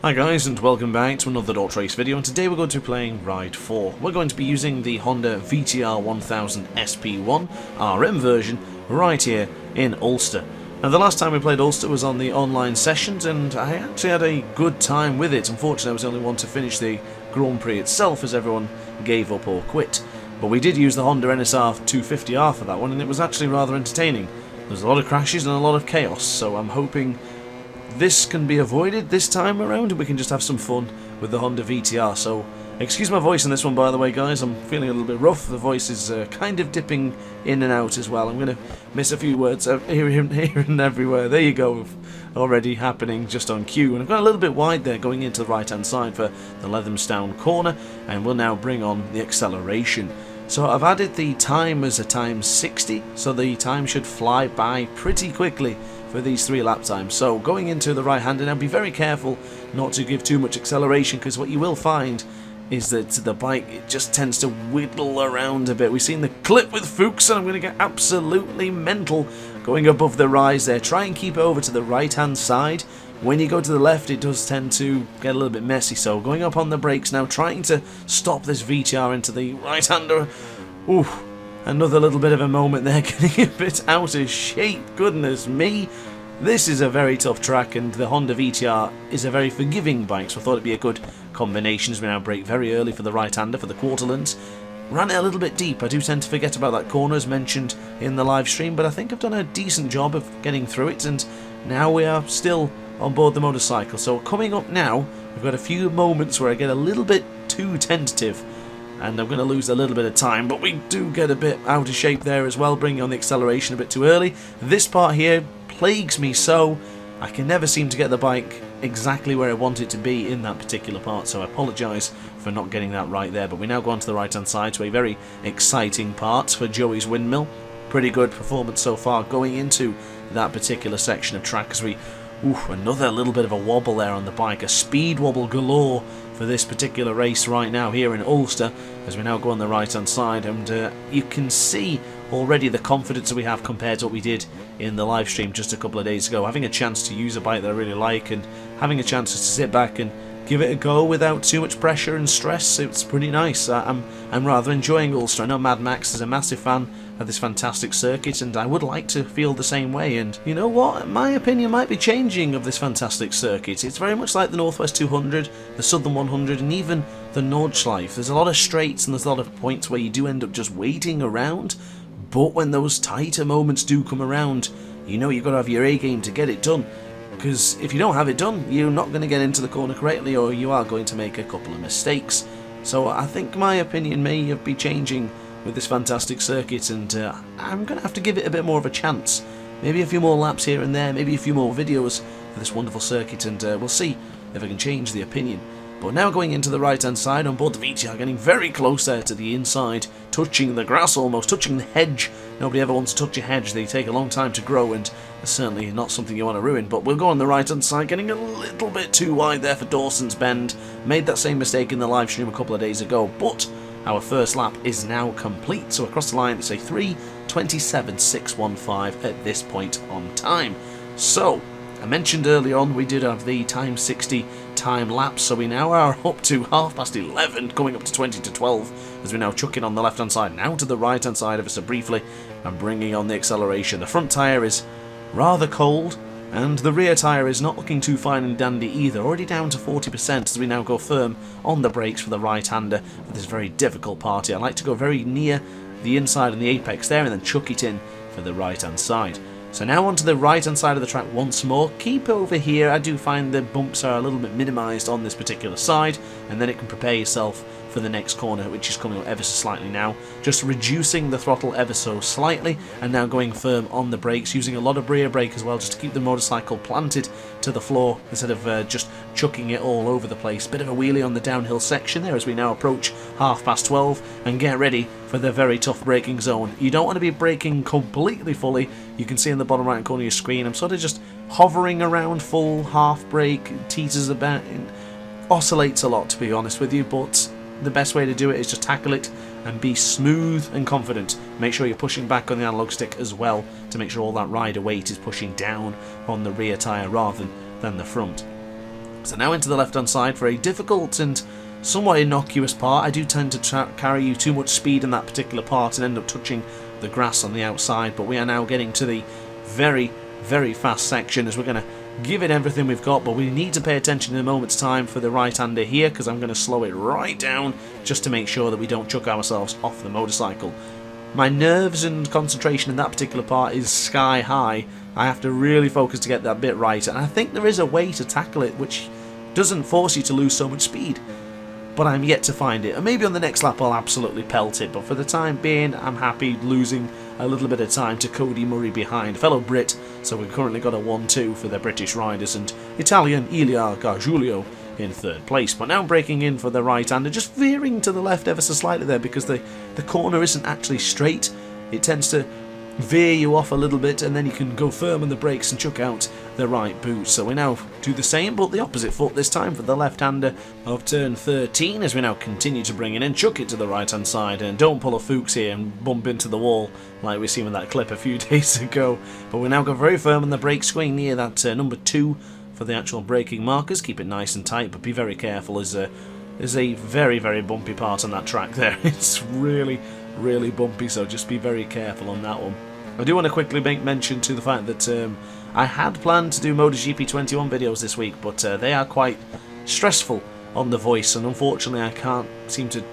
Hi guys, and welcome back to another DrAce video, and today we're going to be playing Ride 4. We're going to be using the Honda VTR 1000 SP1 RM version right here in Ulster. Now the last time we played Ulster was on the online sessions, and I actually had a good time with it. Unfortunately I was the only one to finish the Grand Prix itself as everyone gave up or quit. But we did use the Honda NSR 250R for that one, and it was actually rather entertaining. There's a lot of crashes and a lot of chaos, so I'm hoping this can be avoided this time around and we can just have some fun with the Honda VTR. So excuse my voice in this one, by the way guys, I'm feeling a little bit rough. The voice is kind of dipping in and out as well. I'm going to miss a few words here and everywhere. There you go, already happening just on cue. And I've got a little bit wide there going into the right hand side for the Leathamstown corner, and we'll now bring on the acceleration. So I've added the time as a time 60, so the time should fly by pretty quickly for these 3 lap times. So going into the right hand, and I'll be very careful not to give too much acceleration, because what you will find is that the bike, it just tends to whittle around a bit. We've seen the clip with Fuchs, and I'm going to get absolutely mental going above the rise there. Try and keep it over to the right hand side. When you go to the left, it does tend to get a little bit messy. So going up on the brakes now, trying to stop this VTR into the right hander. Ooh, another little bit of a moment there, getting a bit out of shape. Goodness me. This is a very tough track, and the Honda VTR is a very forgiving bike, so I thought it'd be a good combination as we now brake very early for the right-hander for the Quarterlands. Ran it a little bit deep. I do tend to forget about that corner as mentioned in the live stream, but I think I've done a decent job of getting through it, and now we are still on board the motorcycle. So coming up now, we've got a few moments where I get a little bit too tentative, and I'm going to lose a little bit of time, but we do get a bit out of shape there as well, bringing on the acceleration a bit too early. This part here plagues me so. I can never seem to get the bike exactly where I want it to be in that particular part, so I apologise for not getting that right there. But we now go on to the right hand side to a very exciting part for Joey's Windmill. Pretty good performance so far going into that particular section of track, as we another little bit of a wobble there on the bike, a speed wobble galore for this particular race right now here in Ulster, as we now go on the right hand side, and you can see already the confidence that we have compared to what we did in the live stream just a couple of days ago. Having a chance to use a bike that I really like, and having a chance to sit back and give it a go without too much pressure and stress, it's pretty nice. I'm rather enjoying Ulster. I know Mad Max is a massive fan of this fantastic circuit, and I would like to feel the same way. And you know what? My opinion might be changing of this fantastic circuit. It's very much like the Northwest 200, the Southern 100, and even the Nordschleife. There's a lot of straights and there's a lot of points where you do end up just waiting around, but when those tighter moments do come around, you know you've got to have your A game to get it done. Because if you don't have it done, you're not going to get into the corner correctly, or you are going to make a couple of mistakes. So I think my opinion may be changing with this fantastic circuit, and I'm going to have to give it a bit more of a chance. Maybe a few more laps here and there, maybe a few more videos for this wonderful circuit, and we'll see if I can change the opinion. But now going into the right hand side on board the VTR, getting very close there to the inside, touching the grass almost, touching the hedge. Nobody ever wants to touch a hedge, they take a long time to grow, and it's certainly not something you want to ruin. But we'll go on the right hand side, getting a little bit too wide there for Dawson's Bend. Made that same mistake in the live stream a couple of days ago, but our first lap is now complete. So across the line it's a 3:27.615 at this point on time. So I mentioned earlier on we did have the time 60 time lapse, so we now are up to 11:30, going up to 20 to 12, as we now chuck in on the left hand side, now to the right hand side of us so briefly, and bringing on the acceleration. The front tyre is rather cold, and the rear tyre is not looking too fine and dandy either, already down to 40% as we now go firm on the brakes for the right hander for this very difficult party. I like to go very near the inside and the apex there and then chuck it in for the right hand side. So now onto the right hand side of the track once more. Keep over here. I do find the bumps are a little bit minimised on this particular side, and then it can prepare yourself for the next corner, which is coming up ever so slightly now. Just reducing the throttle ever so slightly, and now going firm on the brakes, using a lot of rear brake as well, just to keep the motorcycle planted to the floor instead of just chucking it all over the place. Bit of a wheelie on the downhill section there as we now approach 12:30 and get ready for the very tough braking zone. You don't want to be braking completely fully. You can see in the bottom right corner of your screen, I'm sort of just hovering around full half brake, teeters about, oscillates a lot to be honest with you, but the best way to do it is just tackle it and be smooth and confident. Make sure you're pushing back on the analog stick as well to make sure all that rider weight is pushing down on the rear tyre rather than the front. So now into the left-hand side for a difficult and somewhat innocuous part. I do tend to carry you too much speed in that particular part and end up touching the grass on the outside, but we are now getting to the very, very fast section as we're going to give it everything we've got, but we need to pay attention in a moment's time for the right-hander here, because I'm going to slow it right down just to make sure that we don't chuck ourselves off the motorcycle. My nerves and concentration in that particular part is sky high. I have to really focus to get that bit right, and I think there is a way to tackle it which doesn't force you to lose so much speed, but I'm yet to find it. And maybe on the next lap I'll absolutely pelt it, but for the time being I'm happy losing a little bit of time to Cody Murray behind, fellow Brit. So we've currently got a 1-2 for the British riders, and Italian Ilia Gargiulio in third place. But now breaking in for the right-hander, just veering to the left ever so slightly there, because the corner isn't actually straight. It tends to veer you off a little bit, and then you can go firm on the brakes and chuck out the right boot. So we now do the same, but the opposite foot this time for the left-hander of turn 13, as we now continue to bring it in, chuck it to the right-hand side, and don't pull a Fuchs here and bump into the wall like we seen in that clip a few days ago. But we now go very firm on the brake swing near that number 2 for the actual braking markers. Keep it nice and tight, but be very careful. There's a very, very bumpy part on that track there. It's really, really bumpy, so just be very careful on that one. I do want to quickly make mention to the fact that I had planned to do MotoGP 21 videos this week, but they are quite stressful on the voice, and unfortunately I can't seem to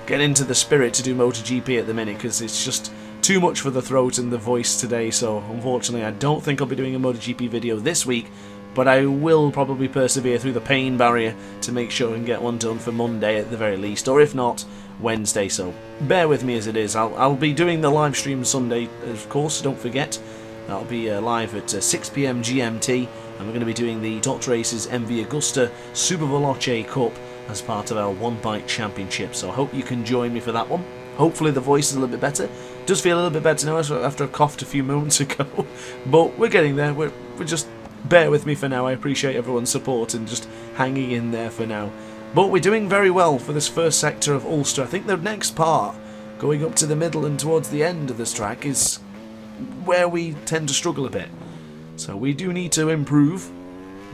get into the spirit to do MotoGP at the minute, because it's just too much for the throat and the voice today. So unfortunately I don't think I'll be doing a MotoGP video this week, but I will probably persevere through the pain barrier to make sure I can get one done for Monday at the very least, or if not, Wednesday. So bear with me as it is. I'll be doing the live stream Sunday, of course, don't forget. That'll be live at 6 PM GMT, and we're going to be doing the DrAce's MV Augusta Super Veloce Cup as part of our One Bike Championship. So I hope you can join me for that one. Hopefully the voice is a little bit better. Does feel a little bit better now after I coughed a few moments ago, but we're getting there. We're just bear with me for now. I appreciate everyone's support and just hanging in there for now. But we're doing very well for this first sector of Ulster. I think the next part, going up to the middle and towards the end of this track, is where we tend to struggle a bit. So we do need to improve,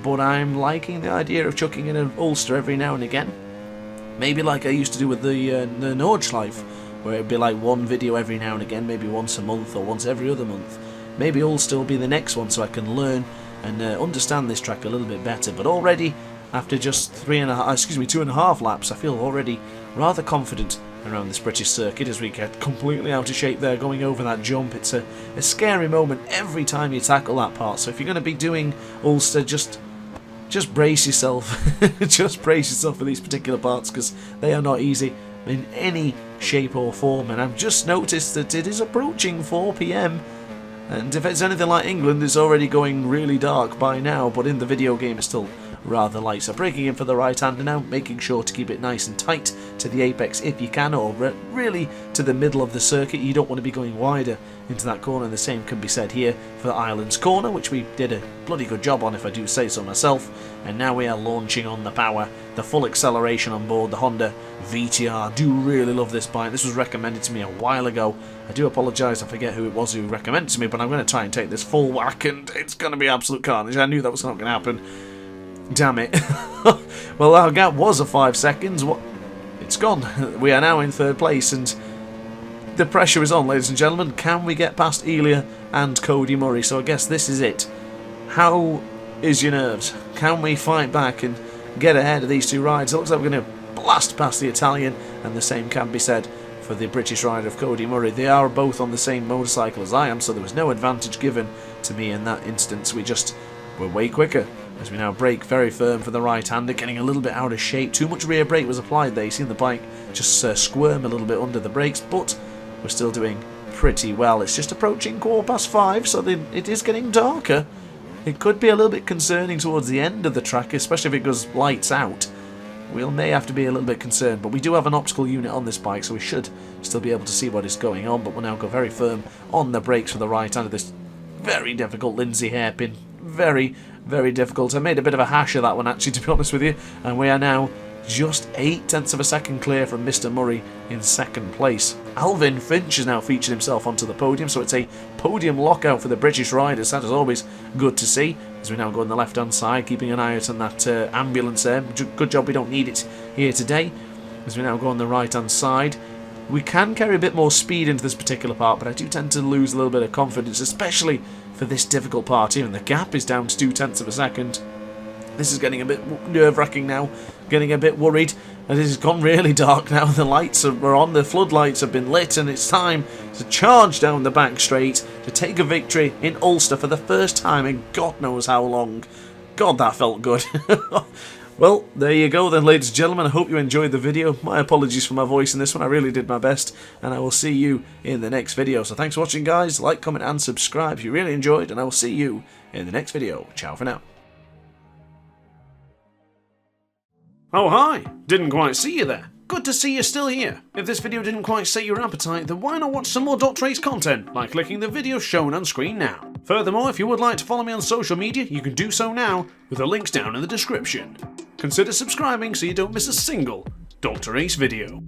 but I'm liking the idea of chucking in an Ulster every now and again. Maybe like I used to do with the Nordschleife, where it'd be like one video every now and again, maybe once a month or once every other month. Maybe Ulster will be the next one, so I can learn and understand this track a little bit better. But already, after just 2.5 laps, I feel already rather confident around this British circuit as we get completely out of shape there going over that jump. It's a scary moment every time you tackle that part, so if you're going to be doing Ulster, just brace yourself. Just brace yourself for these particular parts, because they are not easy in any shape or form. And I've just noticed that it is approaching 4 PM, and if it's anything like England, it's already going really dark by now, but in the video game it's still rather light. So breaking in for the right hander now, making sure to keep it nice and tight to the apex if you can, or really to the middle of the circuit. You don't want to be going wider into that corner. The same can be said here for Ireland's corner, which we did a bloody good job on, if I do say so myself. And now we are launching on the power, the full acceleration on board the Honda VTR. I do really love this bike. This was recommended to me a while ago. I do apologise, I forget who it was who recommended it to me, but I'm going to try and take this full whack, and it's going to be absolute carnage. I knew that was not going to happen. Damn it. Well, our gap was a 5 seconds. What? It's gone. We are now in third place, and the pressure is on, ladies and gentlemen. Can we get past Elia and Cody Murray? So I guess this is it. How is your nerves? Can we fight back and get ahead of these two rides? It looks like we're going to blast past the Italian, and the same can be said for the British rider of Cody Murray. They are both on the same motorcycle as I am, so there was no advantage given to me in that instance. We're way quicker as we now brake very firm for the right-hander, getting a little bit out of shape. Too much rear brake was applied there. You see the bike just squirm a little bit under the brakes, but we're still doing pretty well. It's just approaching 5:15, so it is getting darker. It could be a little bit concerning towards the end of the track, especially if it goes lights out. We may have to be a little bit concerned, but we do have an optical unit on this bike, so we should still be able to see what is going on. But we'll now go very firm on the brakes for the right-hander. This very difficult Lindsay hairpin. Very, very difficult. I made a bit of a hash of that one, actually, to be honest with you. And we are now just 0.8 of a second clear from Mr. Murray in second place. Alvin Finch has now featured himself onto the podium, so it's a podium lockout for the British riders. That is always good to see. as we now go on the left-hand side, keeping an eye out on that ambulance there. Good job we don't need it here today. As we now go on the right-hand side, we can carry a bit more speed into this particular part, but I do tend to lose a little bit of confidence, especially for this difficult part here, and the gap is down to 0.2 of a second. This is getting a bit nerve-wracking now, getting a bit worried, and it has gone really dark now. The lights are on, the floodlights have been lit, and it's time to charge down the back straight to take a victory in Ulster for the first time in God knows how long. God, that felt good. Well, there you go then, ladies and gentlemen. I hope you enjoyed the video. My apologies for my voice in this one. I really did my best, and I will see you in the next video. So thanks for watching, guys. Like, comment, and subscribe if you really enjoyed, and I will see you in the next video. Ciao for now. Oh hi, didn't quite see you there. Good to see you're still here. If this video didn't quite sate your appetite, then why not watch some more DrAce content by clicking the video shown on screen now. Furthermore, if you would like to follow me on social media, you can do so now with the links down in the description. Consider subscribing so you don't miss a single DrAce video.